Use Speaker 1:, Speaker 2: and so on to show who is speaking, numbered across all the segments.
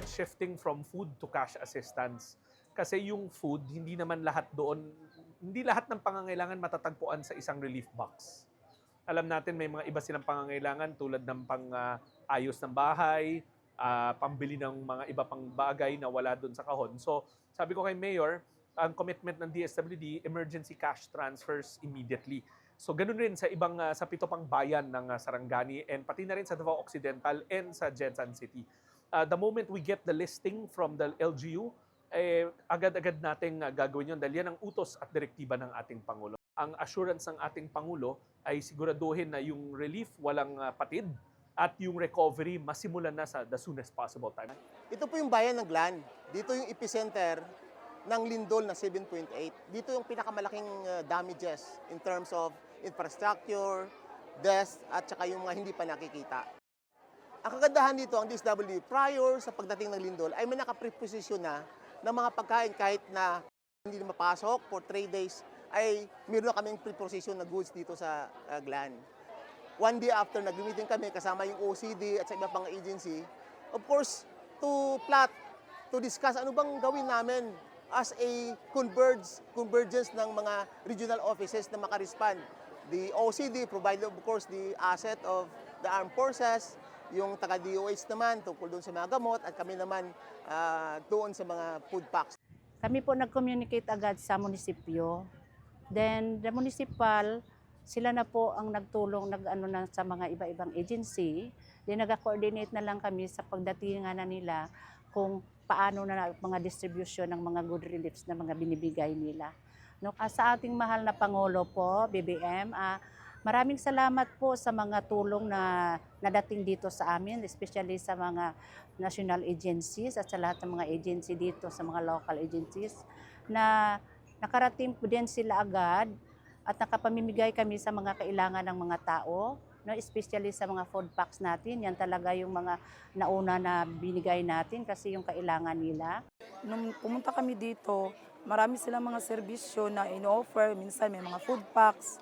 Speaker 1: start shifting from food to cash assistance. Kasi yung food, hindi naman lahat doon, hindi lahat ng pangangailangan matatagpuan sa isang relief box. Alam natin may mga iba silang pangangailangan tulad ng pang-ayos ng bahay, pambili ng mga iba pang bagay na wala doon sa kahon. So, sabi ko kay Mayor, ang commitment ng DSWD, emergency cash transfers immediately. So, ganun rin sa ibang, sa 7 pang bayan ng Sarangani and pati na rin sa Davao Occidental and sa Jensan City. The moment we get the listing from the LGU, agad-agad nating gagawin yun dahil yan ang utos at direktiba ng ating Pangulo. Ang assurance ng ating Pangulo ay siguraduhin na yung relief walang patid at yung recovery masimulan na sa the soonest possible time.
Speaker 2: Ito po yung bayan ng Glan. Dito yung epicenter ng lindol na 7.8. Dito yung pinakamalaking damages in terms of infrastructure, deaths, at saka yung mga hindi pa nakikita. Ang kagandahan dito, ang DSWD, prior sa pagdating ng lindol, ay may nakapreposisyon na ng mga pagkain kahit na hindi na mapasok for 3 days, ay meron na kaming preposition na goods dito sa Glan. One day after, nag-meeting kami kasama yung OCD at sa iba pang agency, of course, to plot, to discuss ano bang gawin namin as a convergence ng mga regional offices na makarespond. The OCD provided, of course, the asset of the armed forces, yung taga-DOH naman tungkol doon sa mga gamot at kami naman doon sa mga food packs.
Speaker 3: Kami po nag-communicate agad sa munisipyo. Then the municipal, sila na po ang nagtulong na sa mga iba-ibang agency. Then nag-coordinate na lang kami sa pagdatingan na nila kung paano na mga distribution ng mga good reliefs na mga binibigay nila. No, sa ating mahal na Pangulo po, BBM, maraming salamat po sa mga tulong na nadating dito sa amin, especially sa mga national agencies at sa lahat ng mga agency dito, sa mga local agencies, na nakarating po din sila agad at nakapamimigay kami sa mga kailangan ng mga tao, no, especially sa mga food packs natin. Yan talaga yung mga nauna na binigay natin kasi yung kailangan nila.
Speaker 4: Nung pumunta kami dito, marami silang mga serbisyo na in-offer. Minsan may mga food packs,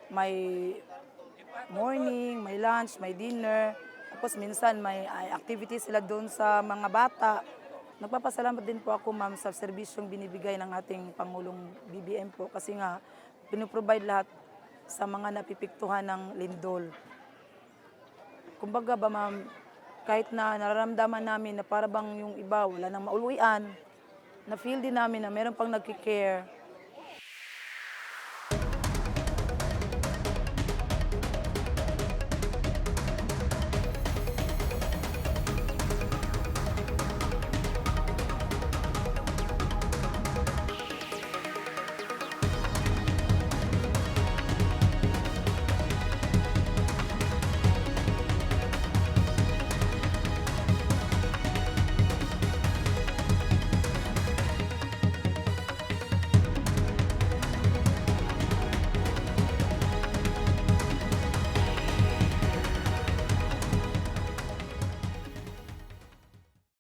Speaker 4: may morning, may lunch, may dinner. Tapos minsan may activities sila doon sa mga bata. Nagpapasalamat din po ako, ma'am, sa serbisyong binibigay ng ating Pangulong BBM po kasi nga pinoprovide lahat sa mga napipiktuhan ng lindol. Kumbaga ba, ma'am, kahit na nararamdaman namin na para bang yung iba wala nang mauluwian, na-feel din namin na meron pang nagkikare.